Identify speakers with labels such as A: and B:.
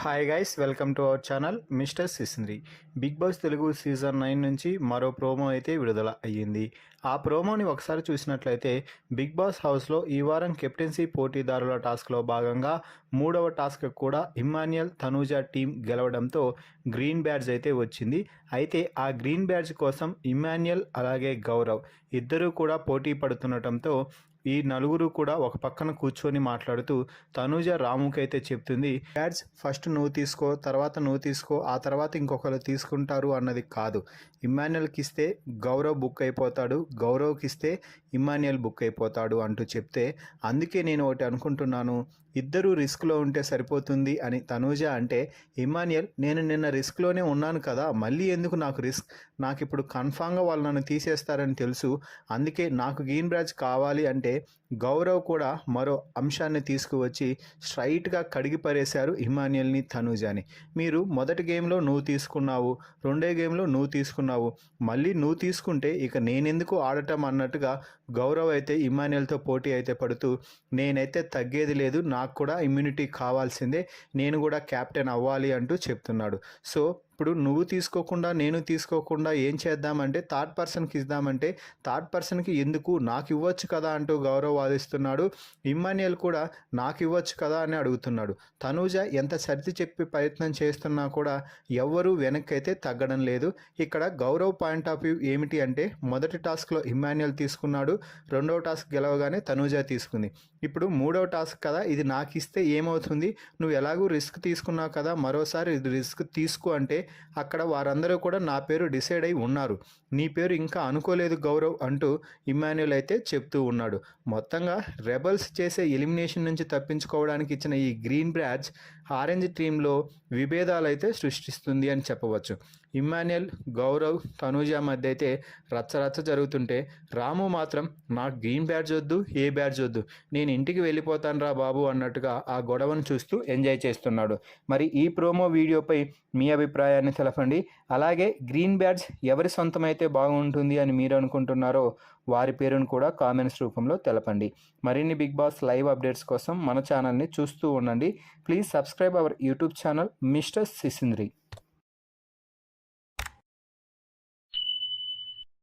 A: Hi guys, welcome to our channel mister Sisindri. Bigg Boss Telugu season 9 నుంచి మరో promo అయితే విడుదల అయ్యింది. ఆ ప్రోమోని ఒకసారి చూసినట్లయితే బిగ్ బాస్ హౌస్లో ఈ వారం కెప్టెన్సీ పోటీదారుల టాస్క్లో భాగంగా మూడవ టాస్క్ కూడా ఇమ్మాన్యుయల్ తనూజ టీం గెలవడంతో గ్రీన్ బ్యాడ్జ్ అయితే వచ్చింది. అయితే ఆ గ్రీన్ బ్యాడ్జ్ కోసం ఇమ్మాన్యుయల్ అలాగే గౌరవ్ ఇద్దరూ కూడా పోటీ పడుతుండటంతో ఈ నలుగురు కూడా ఒక పక్కన కూర్చొని మాట్లాడుతూ తనూజ రాముకైతే చెప్తుంది, బ్యాడ్జ్ ఫస్ట్ నువ్వు తీసుకో, తర్వాత నువ్వు తీసుకో, ఆ తర్వాత ఇంకొకరు తీసుకుంటారు అన్నది కాదు. ఇమ్మాన్యుయల్కి ఇస్తే గౌరవ్ బుక్ అయిపోతాడు, గౌరవ్కి ఇస్తే ఇమ్మాన్యుయల్ బుక్ అయిపోతాడు అంటూ చెప్తే, అందుకే నేను ఒకటి అనుకుంటున్నాను, ఇద్దరూ రిస్క్లో ఉంటే సరిపోతుంది అని తనూజ అంటే, ఇమ్మాన్యుయల్ నేను నిన్న రిస్క్లోనే ఉన్నాను కదా, మళ్ళీ ఎందుకు నాకు రిస్క్, నాకు ఇప్పుడు కన్ఫామ్గా వాళ్ళు నన్ను తీసేస్తారని తెలుసు, అందుకే నాకు గ్రీన్ బ్యాడ్జ్ కావాలి అంటే గౌరవ్ కూడా మరో అంశాన్ని తీసుకువచ్చి స్ట్రైట్గా కడిగి పరేశారు ఇమ్మాన్యుయల్ని తనూజని. మీరు మొదటి గేమ్లో నువ్వు తీసుకున్నావు, రెండో గేమ్లో నువ్వు తీసుకున్నావు, మళ్ళీ నువ్వు తీసుకుంటే ఇక నేనెందుకు ఆడటం అన్నట్టుగా గౌరవ్ అయితే ఇమ్మాన్యుయల్తో పోటీ అయితే పడుతూ, నేనైతే తగ్గేది లేదు, నాకు కూడా ఇమ్యూనిటీ కావాల్సిందే, నేను కూడా క్యాప్టెన్ అవ్వాలి అంటూ చెప్తున్నాడు. సో ఇప్పుడు నువ్వు తీసుకోకుండా నేను తీసుకోకుండా ఏం చేద్దామంటే థర్డ్ పర్సన్కి ఇద్దామంటే థర్డ్ పర్సన్కి ఎందుకు, నాకు ఇవ్వచ్చు కదా అంటూ గౌరవ్ వాదిస్తున్నాడు. ఇమ్మాన్యుయల్ కూడా నాకు ఇవ్వచ్చు కదా అని అడుగుతున్నాడు. తనూజ ఎంత సర్ది చెప్పి ప్రయత్నం చేస్తున్నా కూడా ఎవ్వరూ వెనక్కి అయితే తగ్గడం లేదు. ఇక్కడ గౌరవ్ పాయింట్ ఆఫ్ వ్యూ ఏమిటి అంటే, మొదటి టాస్క్లో ఇమ్మాన్యుయల్ తీసుకున్నాడు, రెండవ టాస్క్ గెలవగానే తనూజ తీసుకుంది, ఇప్పుడు మూడవ టాస్క్ కదా, ఇది నాకు ఇస్తే ఏమవుతుంది, నువ్వు ఎలాగూ రిస్క్ తీసుకున్నావు కదా, మరోసారి ఇది రిస్క్ తీసుకో అంటే అక్కడ వారందరూ కూడా నా పేరు డిసైడ్ అయి ఉన్నారు, నీ పేరు ఇంకా అనుకోలేదు గౌరవ్ అంటూ ఇమ్మాన్యుయల్ అయితే చెప్తూ ఉన్నాడు. మొత్తంగా రెబల్స్ చేసే ఎలిమినేషన్ నుంచి తప్పించుకోవడానికి ఇచ్చిన ఈ గ్రీన్ బ్యాడ్జ్ ఆరెంజ్ టీంలో విభేదాలు అయితే సృష్టిస్తుంది అని చెప్పవచ్చు. ఇమ్మాన్యుయల్, గౌరవ్, తనూజ మధ్య అయితే రచ్చరచ్చ జరుగుతుంటే రాము మాత్రం నాకు గ్రీన్ బ్యాడ్జ్ వద్దు, ఏ బ్యాడ్జ్ వద్దు, నేను ఇంటికి వెళ్ళిపోతాను రా బాబు అన్నట్టుగా ఆ గొడవను చూస్తూ ఎంజాయ్ చేస్తున్నాడు. మరి ఈ ప్రోమో వీడియోపై మీ అభిప్రాయాన్ని తెలపండి. అలాగే గ్రీన్ బ్యాడ్జ్ ఎవరి సొంతమైతే బాగుంటుంది అని మీరు అనుకుంటున్నారో వారి పేరును కూడా కామెంట్స్ రూపంలో తెలపండి. మరిన్ని బిగ్ బాస్ లైవ్ అప్డేట్స్ కోసం మన ఛానల్ని చూస్తూ ఉండండి. Please subscribe our YouTube channel mister సిసింద్రి.